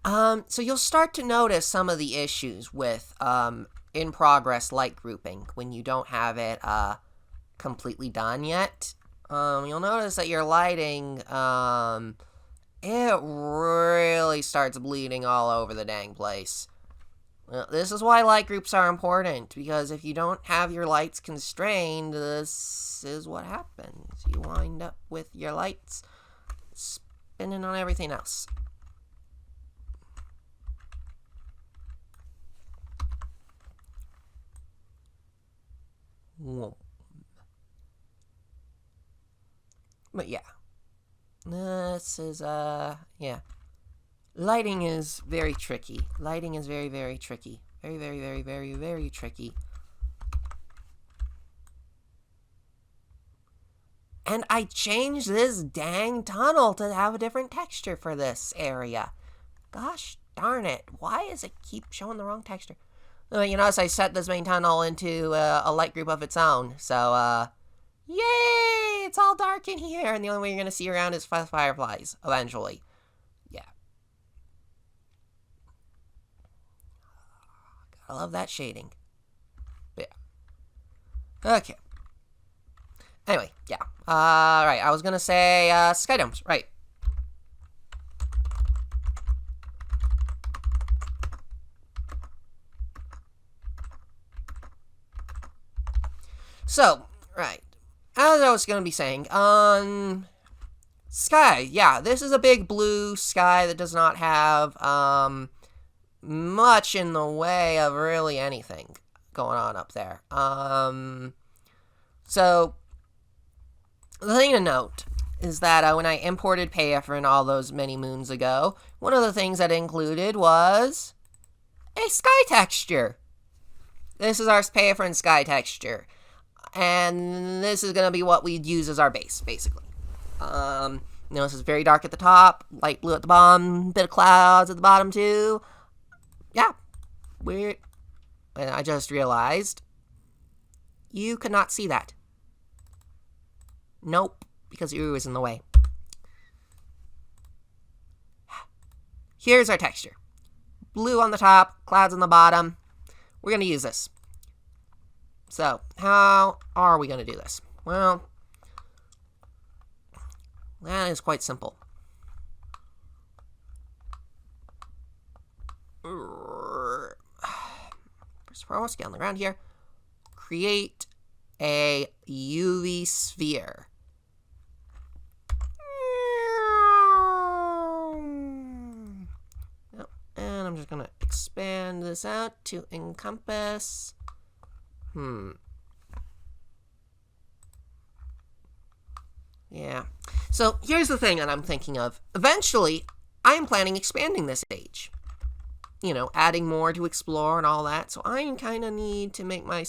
So you'll start to notice some of the issues with in progress light grouping when you don't have it completely done yet. You'll notice that your lighting it really starts bleeding all over the dang place. Well, this is why light groups are important, because if you don't have your lights constrained, this is what happens. You wind up with your lights spinning on everything else. Whoa. But yeah. This is, yeah. Lighting is very tricky. Lighting is very, very tricky. Very, very, very, very, very tricky. And I changed this dang tunnel to have a different texture for this area. Gosh darn it. Why does it keep showing the wrong texture? You notice I set this main tunnel into a light group of its own. So, yay! It's all dark in here, and the only way you're going to see around is fireflies, eventually. Yeah. I love that shading. But yeah. Okay. Anyway, yeah. Right, I was going to say skydomes, right. So, right. As I was going to be saying, sky. Yeah, this is a big blue sky that does not have much in the way of really anything going on up there. So the thing to note is that when I imported Payafrin all those many moons ago, one of the things that included was a sky texture. This is our Payafrin sky texture. And this is going to be what we'd use as our base, basically. This is very dark at the top, light blue at the bottom, bit of clouds at the bottom too. Yeah, weird. And I just realized you could not see that. Nope, because U is in the way. Here's our texture. Blue on the top, clouds on the bottom. We're going to use this. So, how are we going to do this? Well, that is quite simple. First and foremost, get on the ground here. Create a UV sphere. And I'm just going to expand this out to encompass... Yeah. So here's the thing that I'm thinking of. Eventually, I am planning expanding this stage. Adding more to explore and all that. So I kind of need to make my...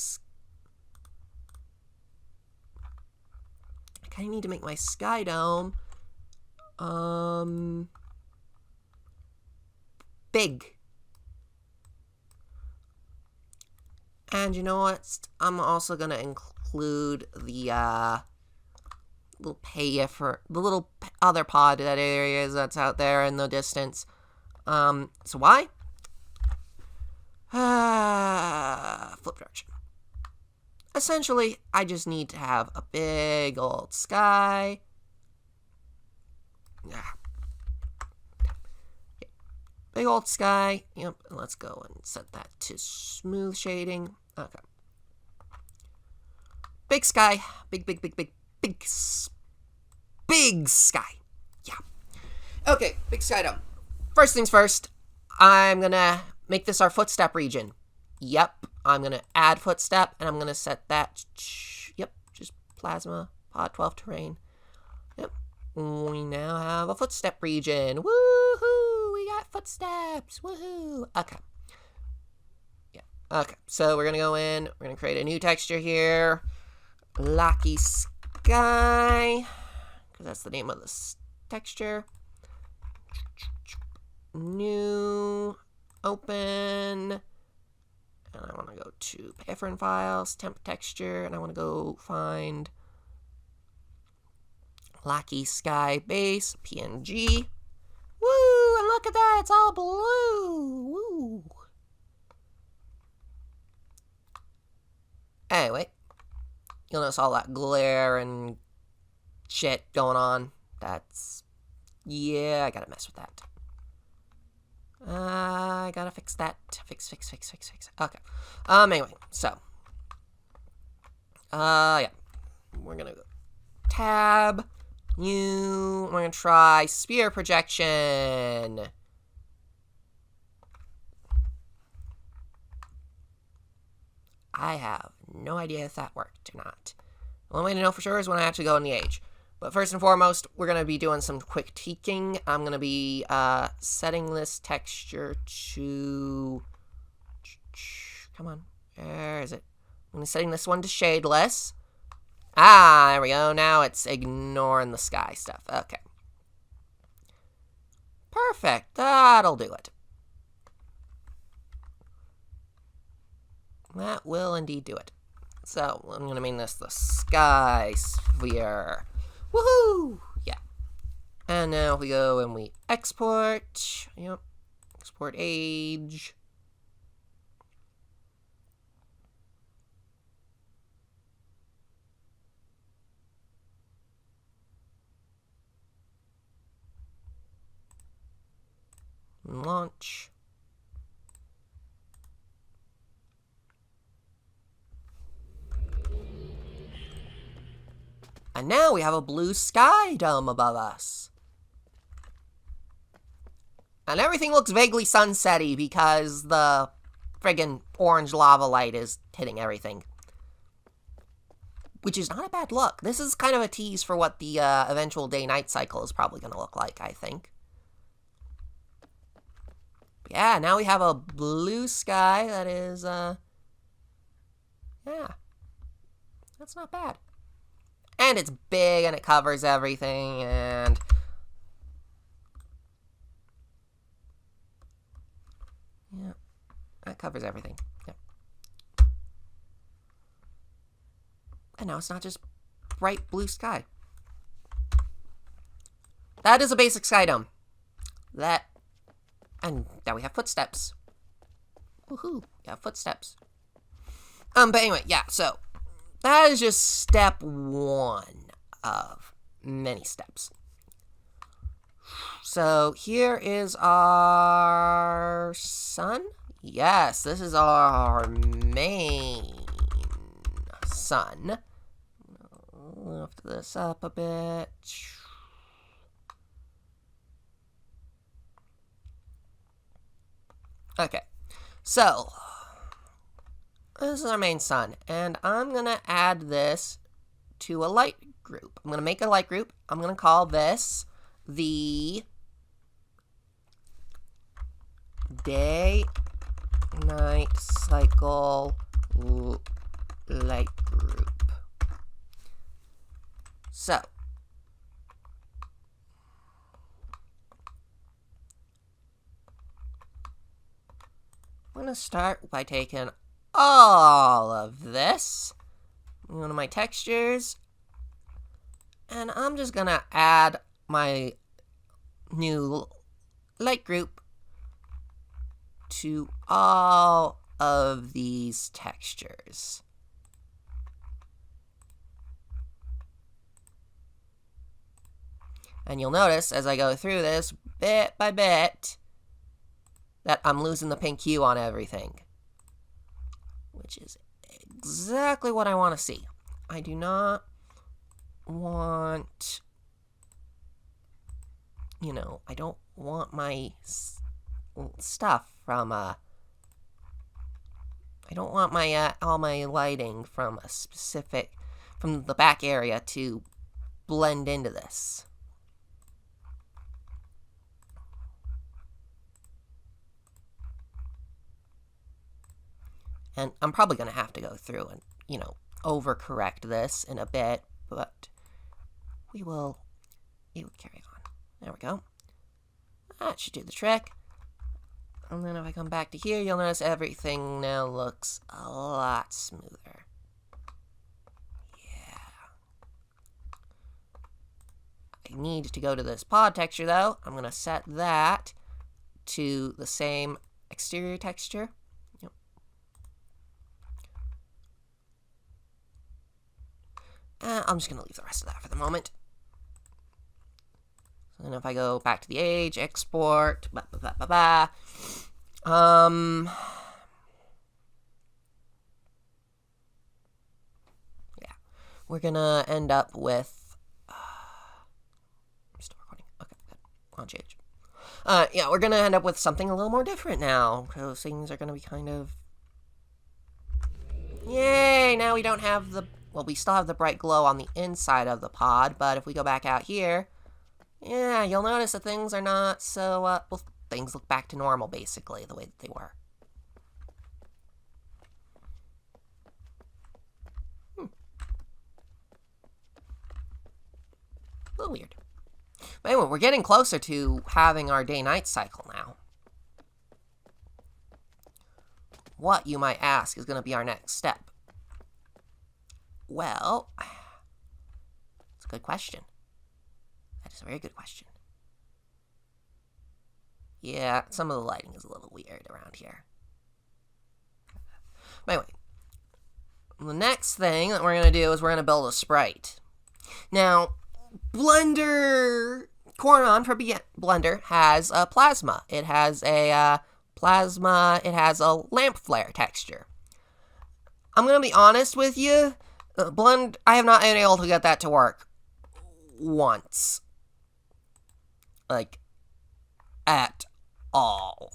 skydome... big. And you know what? I'm also going to include the little for the little other pod that areas that's out there in the distance. So why? Flip direction. Essentially, I just need to have a big old sky. Yeah. Big old sky. Yep. Let's go and set that to smooth shading. Okay. Big sky. Big sky. Yeah. Okay, big sky dome. First things first, I'm going to make this our footstep region. Yep. I'm going to add footstep, and I'm going to set that. Yep. Just plasma, pod 12 terrain. Yep. We now have a footstep region. Woohoo! We got footsteps. Woohoo! Okay. Okay, so we're going to go in. We're going to create a new texture here. Lucky Sky. Because that's the name of this texture. New. Open. And I want to go to Payafrin files, temp texture. And I want to go find Lucky Sky base, PNG. Woo! And look at that, it's all blue. Woo. Anyway, you'll notice all that glare and shit going on. That's, yeah, I gotta mess with that. I gotta fix that. Fix. Okay. Anyway, so. Yeah. We're gonna go tab, new, we're gonna try sphere projection. I have no idea if that worked or not. The only way to know for sure is when I actually go in the age. But first and foremost, we're going to be doing some quick tweaking. I'm going to be setting this texture to... Come on. Where is it? I'm going to setting this one to shadeless. Ah, there we go. Now it's ignoring the sky stuff. Okay. Perfect. That'll do it. That will indeed do it. So, I'm going to name this the sky sphere. Woohoo! Yeah. And now we go and we export. Yep. Export age. Launch. And now we have a blue sky dome above us. And everything looks vaguely sunsetty because the friggin' orange lava light is hitting everything. Which is not a bad look. This is kind of a tease for what the eventual day-night cycle is probably going to look like, I think. But yeah, now we have a blue sky that is, yeah. That's not bad. And it's big, and it covers everything, and... yeah, that covers everything. Yep. And now it's not just bright blue sky. That is a basic skydome. That... and now we have footsteps. Woohoo, we have footsteps. But anyway, yeah, so... that is just step one of many steps. So here is our sun. Yes, this is our main sun. Lift this up a bit. Okay, so this is our main sun, and I'm going to add this to a light group. I'm going to make a light group. I'm going to call this the day-night cycle light group. So, I'm going to start by taking all of this, go to my textures, and I'm just gonna add my new light group to all of these textures. And you'll notice as I go through this bit by bit that I'm losing the pink hue on everything. Which is exactly what I want to see. I do not want, you know, I don't want my stuff from, I don't want my, all my lighting from a specific, from the back area to blend into this. And I'm probably going to have to go through and, you know, overcorrect this in a bit, but we will carry on. There we go. That should do the trick. And then if I come back to here, you'll notice everything now looks a lot smoother. Yeah. I need to go to this pod texture, though. I'm going to set that to the same exterior texture. Yep. I'm just going to leave the rest of that for the moment. So then if I go back to the age, export, yeah, we're going to end up with, I'm still recording. Okay, good. I'll change. Yeah, we're going to end up with something a little more different now. Those things are going to be kind of... Yay! Now we don't have the... Well, we still have the bright glow on the inside of the pod, but if we go back out here, yeah, you'll notice that things are not so... well, things look back to normal, basically, the way that they were. A little weird. But anyway, we're getting closer to having our day-night cycle now. What, you might ask, is going to be our next step? Well, it's a good question. That is a very good question. Yeah, some of the lighting is a little weird around here. But anyway, the next thing that we're going to do is we're going to build a sprite. Now, Blender, Korman for Blender has a plasma. It has a plasma, it has a lamp flare texture. I'm going to be honest with you, I have not been able to get that to work once. Like, at all.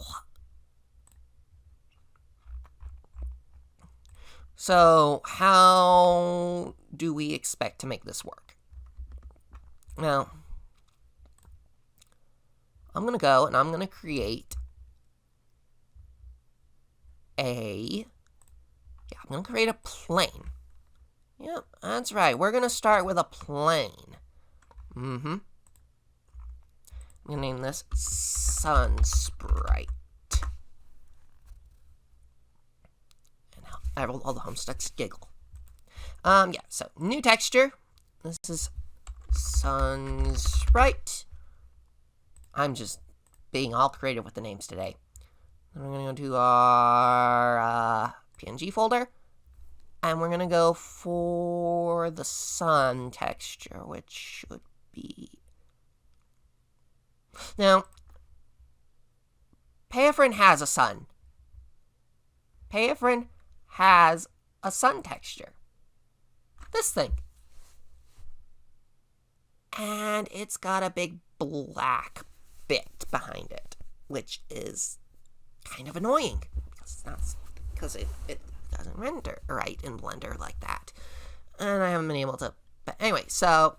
So, how do we expect to make this work? Now, I'm going to go and I'm going to create I'm going to create a plane. Yep, that's right. We're going to start with a plane. I'm going to name this Sun Sprite. And all the Homestucks giggle. Yeah, so new texture. This is Sun Sprite. I'm just being all creative with the names today. Then we're going to go to our PNG folder. And we're going to go for the sun texture, which should be... Now, Payafrin has a sun. Payafrin has a sun texture. This thing. And it's got a big black bit behind it, which is kind of annoying. Because it doesn't render right in Blender like that. And I haven't been able to... But anyway, so...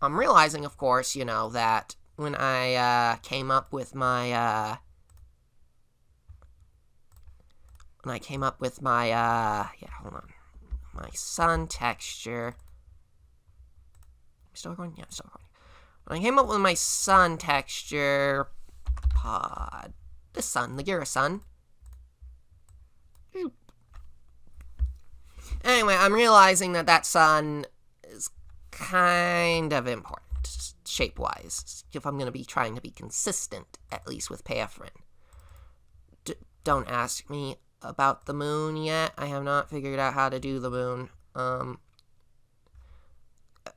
I'm realizing, of course, you know, that when I came up with my... yeah, hold on. My sun texture... I'm still recording? Yeah, I'm still recording. When I came up with my sun texture pod... The sun, the Gira sun... Anyway, I'm realizing that sun is kind of important, shape-wise, if I'm going to be trying to be consistent, at least with Payafrin. Don't ask me about the moon yet. I have not figured out how to do the moon. And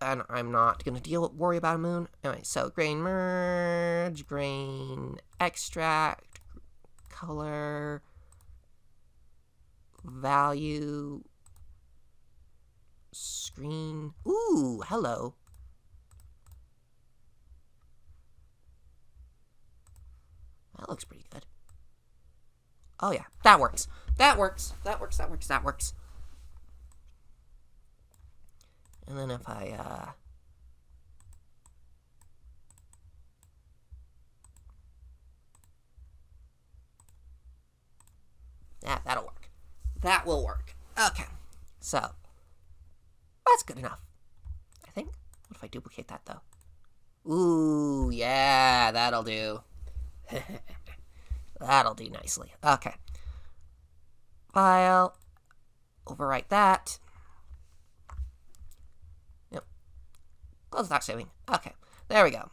I'm not going to worry about a moon. Anyway, so grain merge, grain extract, color, value, screen. Ooh, hello. That looks pretty good. Oh yeah, that works. That works. That works. That works. That works. And then if I that'll work. That will work. Okay. So that's good enough, I think. What if I duplicate that, though? Ooh, yeah, that'll do. That'll do nicely. Okay. File. Overwrite that. Yep. Close without saving. Okay. There we go.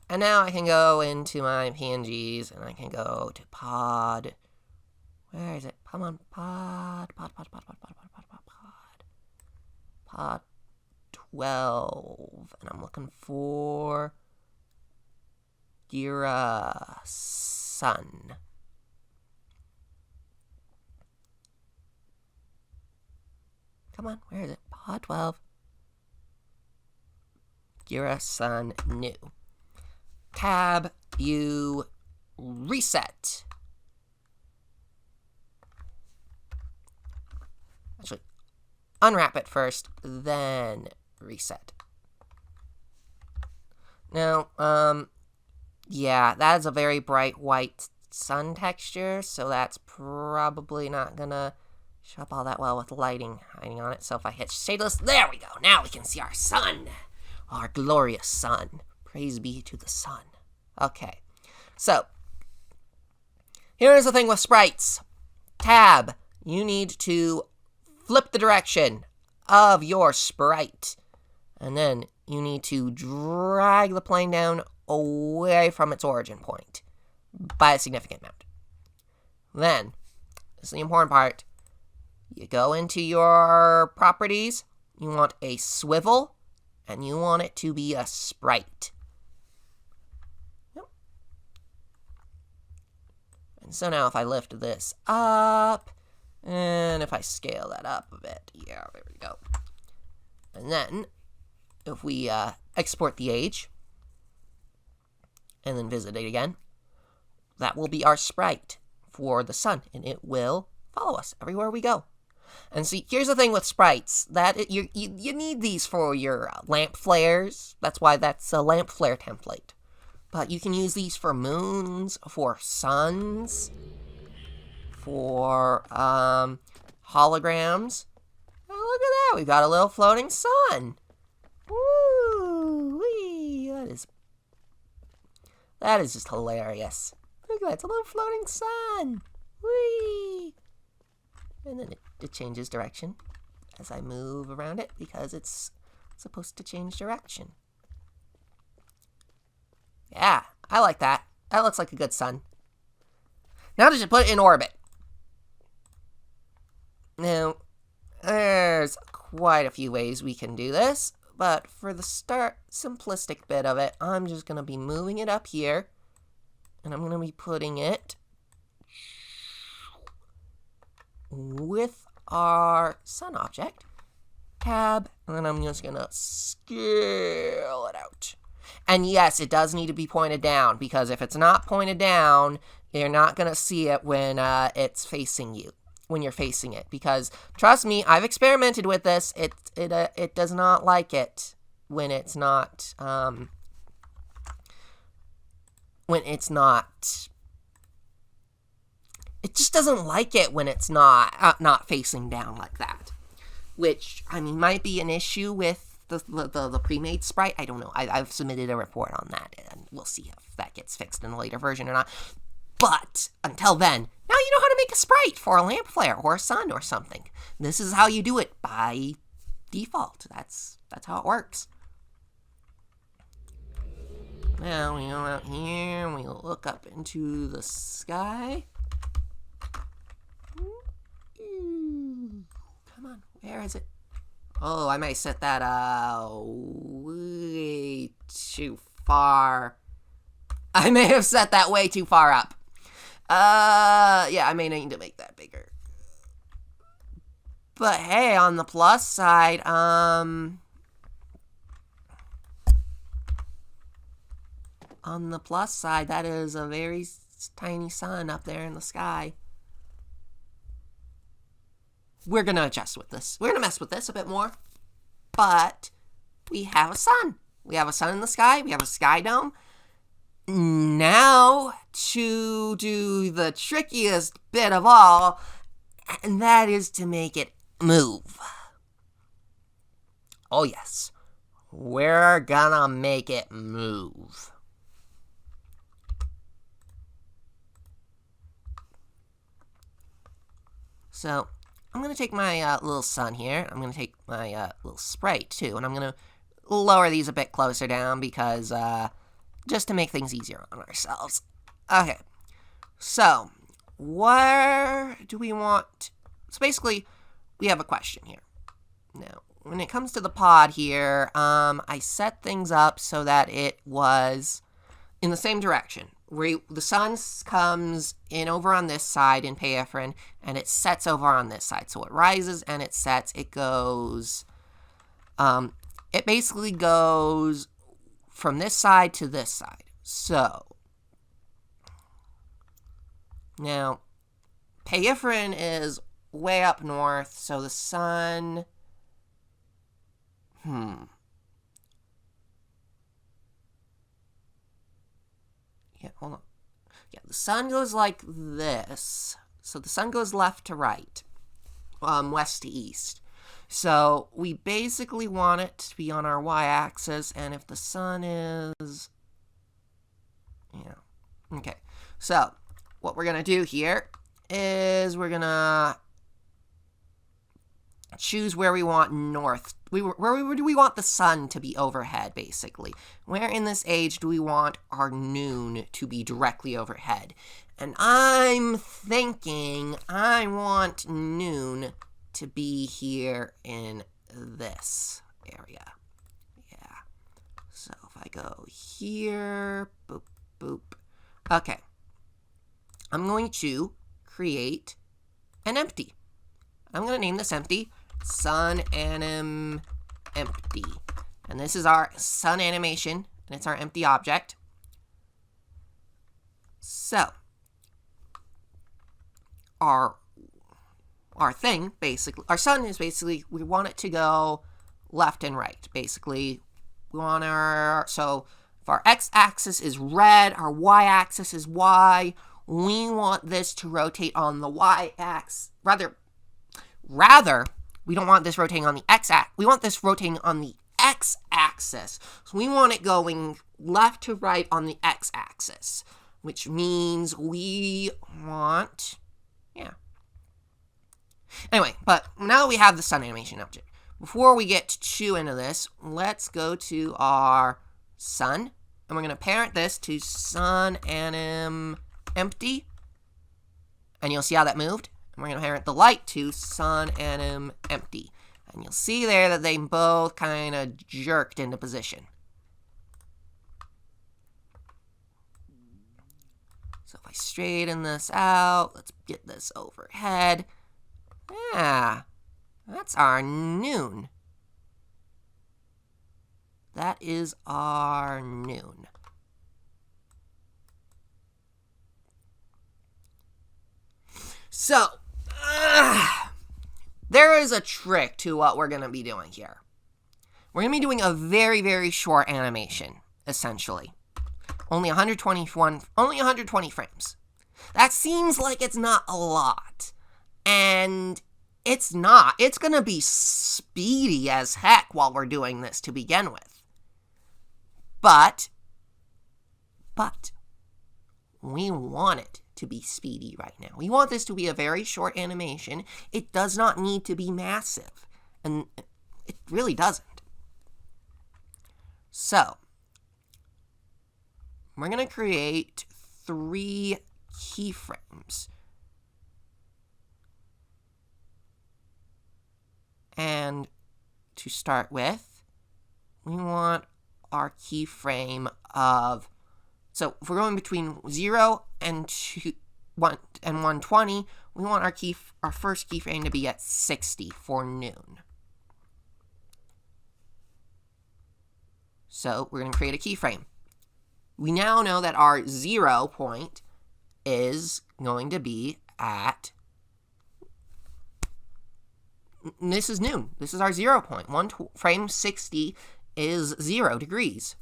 And now I can go into my PNGs and I can go to pod. Where is it? Come on, pod 12. And I'm looking for Gira Sun. Come on, where is it? Pod 12. Gira Sun new. Tab, you reset. Actually, unwrap it first, then reset. Now, yeah, that is a very bright white sun texture, so that's probably not gonna show up all that well with lighting hiding on it. So if I hit shadeless, there we go. Now we can see our sun, our glorious sun. Praise be to the sun. Okay, so here's the thing with sprites. Tab, you need to flip the direction of your sprite. And then you need to drag the plane down away from its origin point by a significant amount. Then, this is the important part. You go into your properties. You want a swivel, and you want it to be a sprite. Yep. And so now if I lift this up, and if I scale that up a bit, yeah, there we go. And then, if we export the age, and then visit it again, that will be our sprite for the sun, and it will follow us everywhere we go. And see, here's the thing with sprites, that you need these for your lamp flares. That's why that's a lamp flare template. But you can use these for moons, for suns, for holograms. Oh, look at that, we've got a little floating sun. Woo-wee, that is just hilarious. Look at that, it's a little floating sun. Whee! And then it changes direction as I move around it because it's supposed to change direction. Yeah, I like that. That looks like a good sun. Now to just put it in orbit. Now, there's quite a few ways we can do this, but for the simplistic bit of it, I'm just going to be moving it up here, and I'm going to be putting it with our sun object. Tab, and then I'm just going to scale it out. And yes, it does need to be pointed down, because if it's not pointed down, you're not going to see it when it's facing you, when you're facing it. Because, trust me, I've experimented with this. It does not like it when it's not, it just doesn't like it when it's not facing down like that. Which, I mean, might be an issue with the pre-made sprite. I don't know. I've submitted a report on that, and we'll see if that gets fixed in a later version or not. But until then, now you know how to make a sprite for a lamp flare or a sun or something. This is how you do it by default. That's how it works. Now we go out here and we look up into the sky. Come on, where is it? Oh, I might set that way too far. I may have set that way too far up. Yeah, I may need to make that bigger. But hey, on the plus side, that is a very tiny sun up there in the sky. We're going to adjust with this. We're going to mess with this a bit more. But we have a sun. We have a sun in the sky. We have a skydome. Now to do the trickiest bit of all, and that is to make it move. Oh yes, we're gonna make it move. So I'm going to take my little sun here. I'm going to take my little sprite too, and I'm going to lower these a bit closer down because just to make things easier on ourselves. Okay, so where do we want... So basically, we have a question here. Now, when it comes to the pod here, I set things up so that it was in the same direction. Where the sun comes in over on this side in Payafrin, and it sets over on this side. So it rises and it sets. It goes... it basically goes from this side to this side. So, now, Payafrin is way up north, so the sun... Yeah, hold on. Yeah, the sun goes like this. So the sun goes left to right, west to east. So we basically want it to be on our y-axis, and if the sun is... Yeah. Okay. So what we're going to do here is we're going to choose where we want north. Where do we want the sun to be overhead, basically? Where in this age do we want our noon to be directly overhead? And I'm thinking I want noon to be here in this area. Yeah. So if I go here, boop, boop. Okay. I'm going to create an empty. I'm going to name this empty sun anim empty. And this is our sun animation, and it's our empty object. So, our thing, basically, our sun is basically, we want it to go left and right. Basically, we want so if our x-axis is red, our y-axis is y, we want this to rotate on the y-axis. Rather, we don't want this rotating on the x-axis. We want this rotating on the x-axis. So we want it going left to right on the x-axis, which means we want, yeah. Anyway, but now that we have the sun animation object, before we get too into this, let's go to our sun, and we're going to parent this to sun anim empty, and you'll see how that moved. And we're going to parent the light to sun anim empty. And you'll see there that they both kind of jerked into position. So if I straighten this out, let's get this overhead. Yeah, that's our noon. That is our noon. So, there is a trick to what we're going to be doing here. We're going to be doing a very, very short animation, essentially. Only 120 frames. That seems like it's not a lot. And it's not. It's going to be speedy as heck while we're doing this to begin with. But, we want it to be speedy right now. We want this to be a very short animation. It does not need to be massive. And it really doesn't. So, we're going to create 3 keyframes. And to start with, we want our keyframe of... So if we're going between 0 and 120, we want our first keyframe to be at 60 for noon. So we're going to create a keyframe. We now know that our 0 point is going to be at... This is noon. This is our 0 point. Frame 60 is 0 degrees.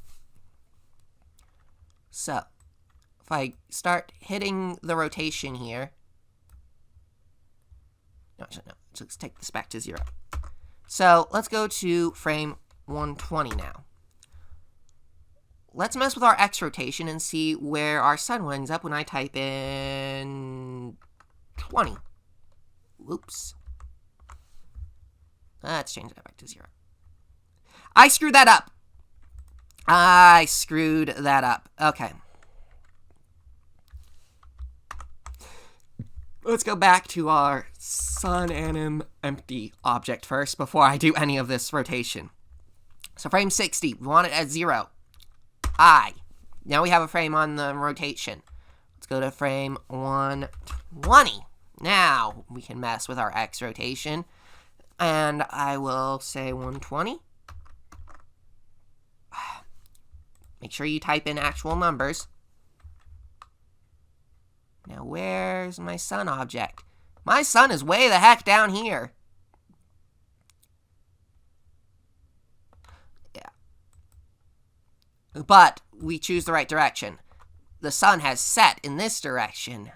So, if I start hitting the rotation here... No, let's take this back to 0. So, let's go to frame 120 now. Let's mess with our X rotation and see where our sun winds up when I type in 20. Whoops. Let's change that back to 0. I screwed that up. I screwed that up. Okay. Let's go back to our sun anim empty object first before I do any of this rotation. So frame 60, we want it at 0. Now we have a frame on the rotation. Let's go to frame 120. Now we can mess with our X rotation. And I will say 120. Make sure you type in actual numbers. Now, where's my sun object? My sun is way the heck down here. Yeah. But we choose the right direction. The sun has set in this direction.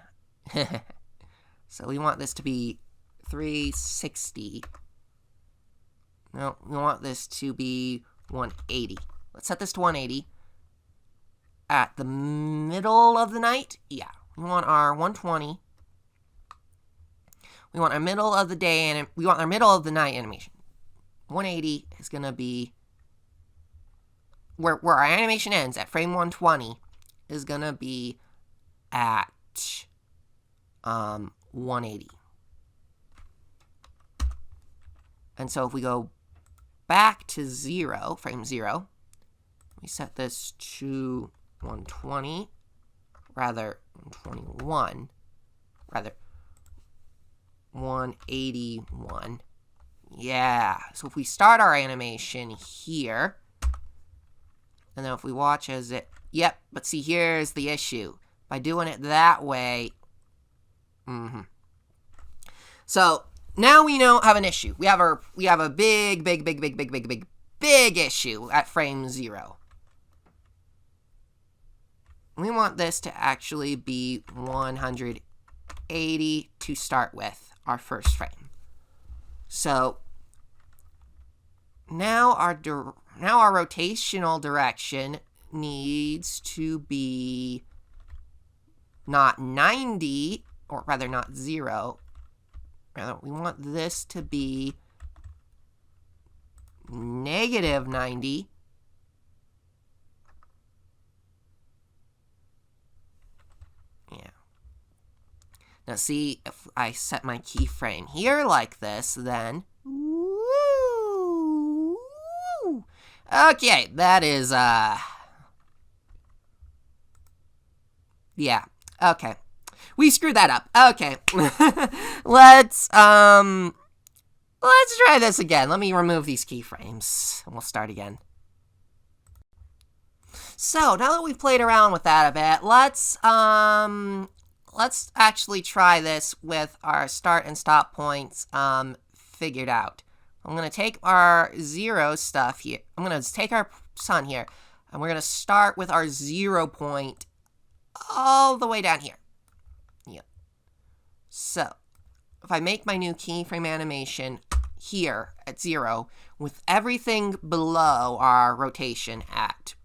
So we want this to be 360. No, we want this to be 180. Let's set this to 180. At the middle of the night? Yeah. We want our 120. We want our middle of the day, and we want our middle of the night animation. 180 is going to be where our animation ends at frame 120 is going to be at 180. And so if we go back to 0, frame 0, we set this to 120, rather 121, rather 181. Yeah, so if we start our animation here, and then if we watch as it, yep, but see, here's the issue. By doing it that way, So now we have an issue. We have a big issue at frame 0. We want this to actually be 180 to start with, our first frame. So now our rotational direction needs to be not 90, or rather not 0. Rather, we want this to be negative 90. Now see, if I set my keyframe here like this, then... Woo! Okay, that is, yeah, okay. We screwed that up. Okay. Let's try this again. Let me remove these keyframes, and we'll start again. So, now that we've played around with that a bit, let's actually try this with our start and stop points figured out. I'm going to take our 0 stuff here. I'm going to take our sun here, and we're going to start with our 0 point all the way down here. Yep. So, if I make my new keyframe animation here at 0, with everything below our rotation at,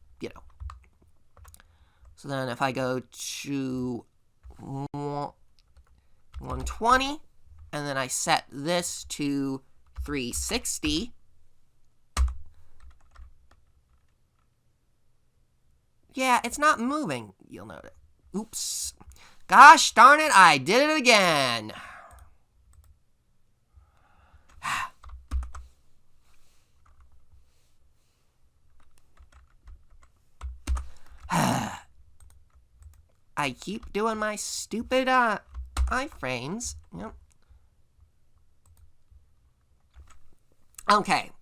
So then if I go to 120, and then I set this to 360, yeah, it's not moving, you'll notice. Oops. Gosh darn it, I did it again. I keep doing my stupid iframes. Yep. Okay.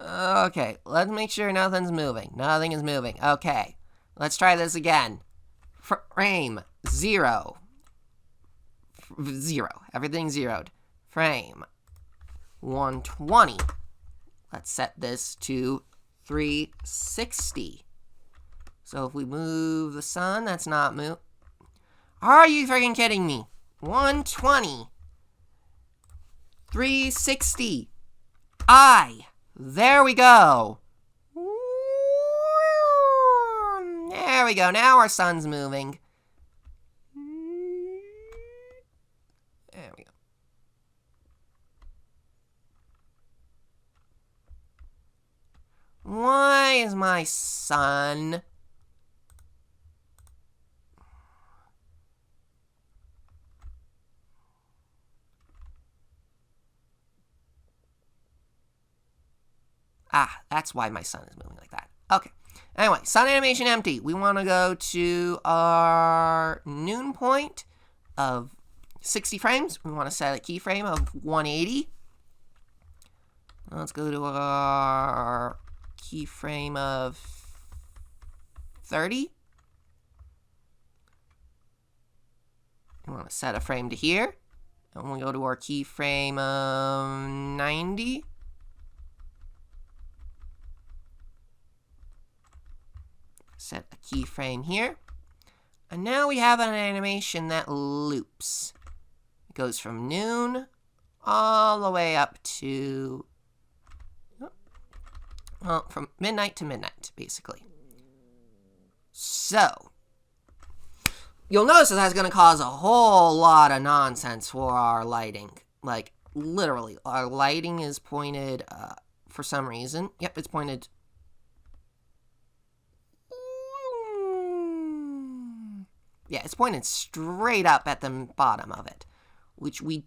Okay, let's make sure nothing's moving. Nothing is moving. Okay, let's try this again. Frame 0. 0. Everything's zeroed. Frame 120. Let's set this to 360. So if we move the sun, that's not move. Are you freaking kidding me? 120. 360. There we go. There we go. Now our sun's moving. There we go. Why is my sun... Ah, that's why my sun is moving like that. Okay. Anyway, sun animation empty. We want to go to our noon point of 60 frames. We want to set a keyframe of 180. Let's go to our keyframe of 30. We want to set a frame to here. And we go to our keyframe of 90. Set a keyframe here. And now we have an animation that loops. It goes from noon all the way up to, well, from midnight to midnight, basically. So, you'll notice that that's going to cause a whole lot of nonsense for our lighting. Like, literally, our lighting is pointed, for some reason. Yep, it's pointed... Yeah, it's pointed straight up at the bottom of it, which we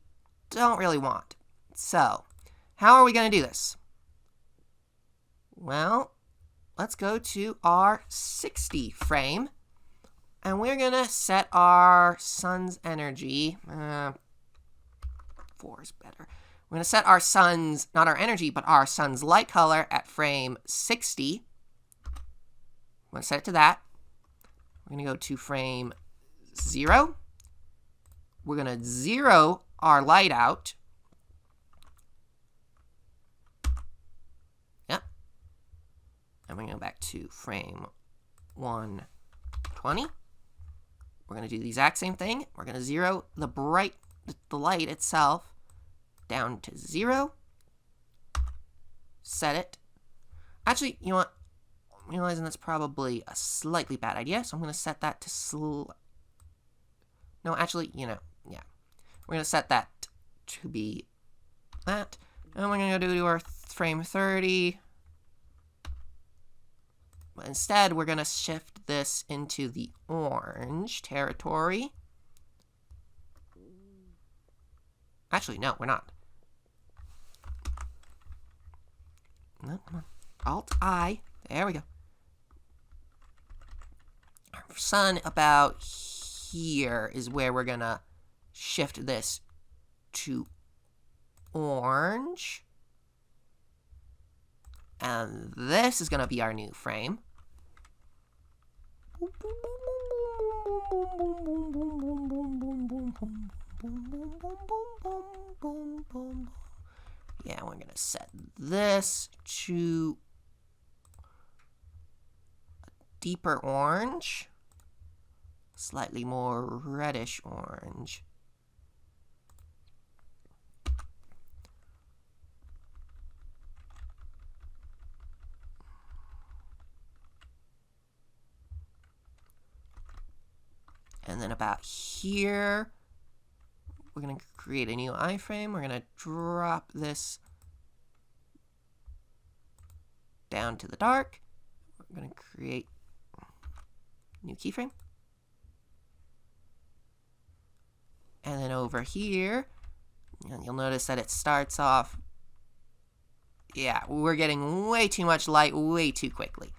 don't really want. So, how are we going to do this? Well, let's go to our 60 frame, and we're going to set our sun's energy. 4 is better. We're going to set our sun's, not our energy, but our sun's light color at frame 60. I'm going to set it to that. We're going to go to frame 0. We're going to 0 our light out. Yep. And we're going to go back to frame 120. We're going to do the exact same thing. We're going to 0 the light itself down to 0. Set it. Actually, you know what? I'm realizing that's probably a slightly bad idea, so I'm going to set that to No, actually, you know, yeah. We're going to set that to be that. And we're going to go to our frame 30. But instead, we're going to shift this into the orange territory. Actually, no, we're not. No, come on. Alt-I. There we go. Our sun about here is where we're going to shift this to orange. And this is going to be our new frame. Yeah, we're going to set this to a deeper orange. Slightly more reddish orange. And then about here, we're going to create a new iframe. We're going to drop this down to the dark. We're going to create a new keyframe. And then over here, and you'll notice that it starts off, yeah, we're getting way too much light way too quickly.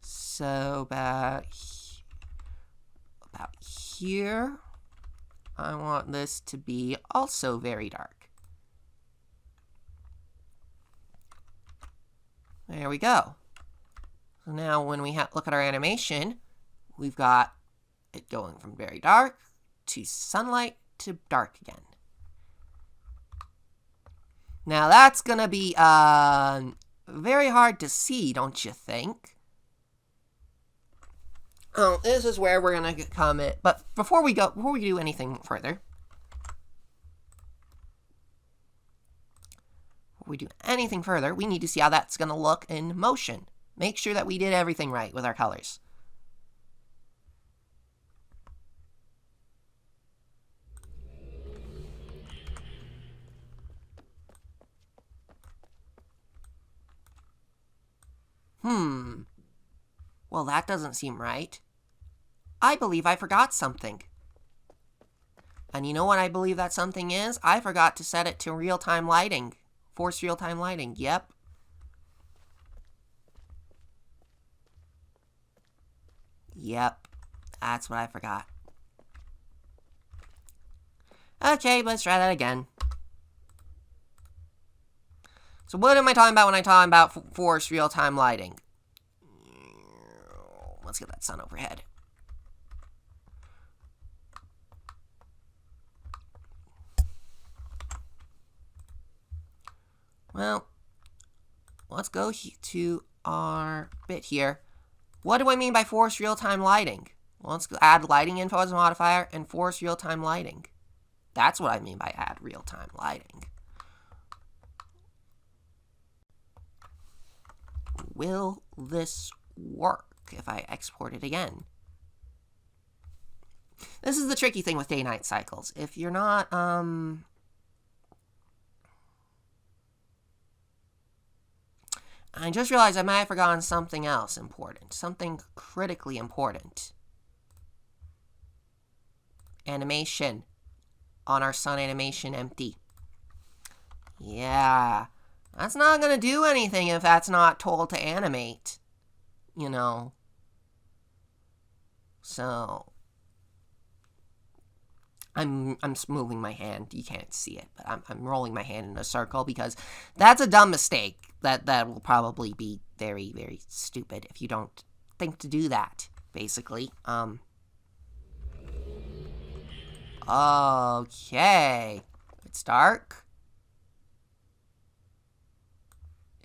So about here, I want this to be also very dark. There we go. So now when we look at our animation, we've got it going from very dark to sunlight to dark again. Now that's gonna be very hard to see, don't you think? Oh, this is where we're gonna come in. But before we do anything further, we need to see how that's gonna look in motion. Make sure that we did everything right with our colors. Well, that doesn't seem right. I believe I forgot something. And you know what I believe that something is? I forgot to set it to real-time lighting. Force real-time lighting. Yep. Yep. That's what I forgot. Okay, let's try that again. So what am I talking about when I talk about force real-time lighting? Let's get that sun overhead. Well, let's go to our bit here. What do I mean by force real-time lighting? Well, let's add lighting info as a modifier and force real-time lighting. That's what I mean by add real-time lighting. Will this work if I export it again? This is the tricky thing with day-night cycles. If you're not, I just realized I might have forgotten something else important. Something critically important. Animation. On our sun animation empty. Yeah. That's not going to do anything if that's not told to animate. You know. So. I'm moving my hand. You can't see it, but I'm rolling my hand in a circle because that's a dumb mistake. That will probably be very, very stupid if you don't think to do that, basically. Okay. It's dark.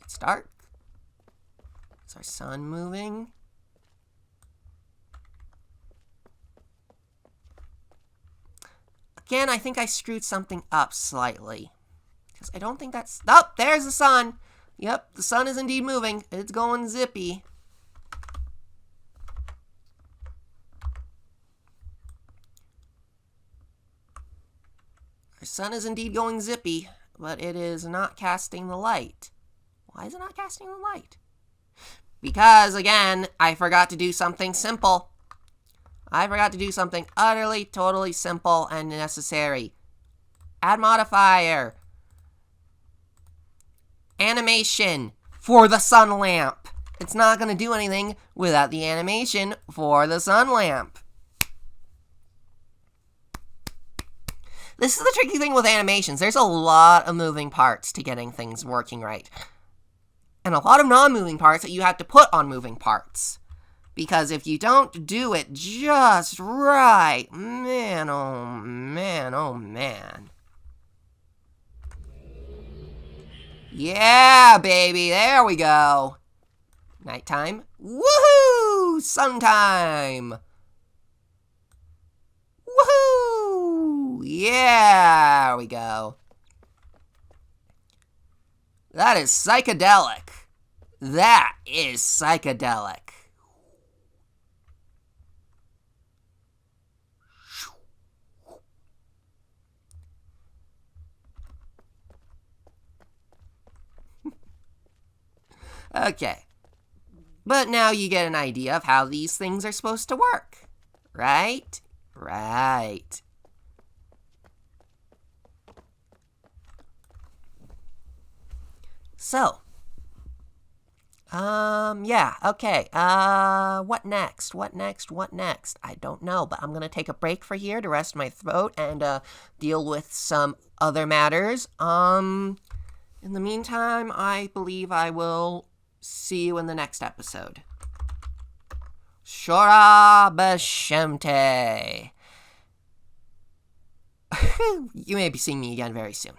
It's dark. Is our sun moving? Again, I think I screwed something up slightly. Because I don't think that's... Oh, there's the sun. Yep, the sun is indeed moving. It's going zippy. Our sun is indeed going zippy, but it is not casting the light. Why is it not casting the light? Because, again, I forgot to do something simple. I forgot to do something utterly, totally simple and necessary. Add modifier. Animation for the sun lamp. It's not going to do anything without the animation for the sun lamp. This is the tricky thing with animations. There's a lot of moving parts to getting things working right. And a lot of non-moving parts that you have to put on moving parts. Because if you don't do it just right, man, oh man, oh man. Yeah, baby, there we go. Nighttime. Woohoo! Sun time. Woohoo! Yeah, there we go. That is psychedelic. That is psychedelic. Okay. But now you get an idea of how these things are supposed to work. Right? Right. So. Yeah, okay. What next? What next? What next? I don't know, but I'm gonna take a break for here to rest my throat and, deal with some other matters. In the meantime, I believe I will see you in the next episode. Shora Bashemte. You may be seeing me again very soon.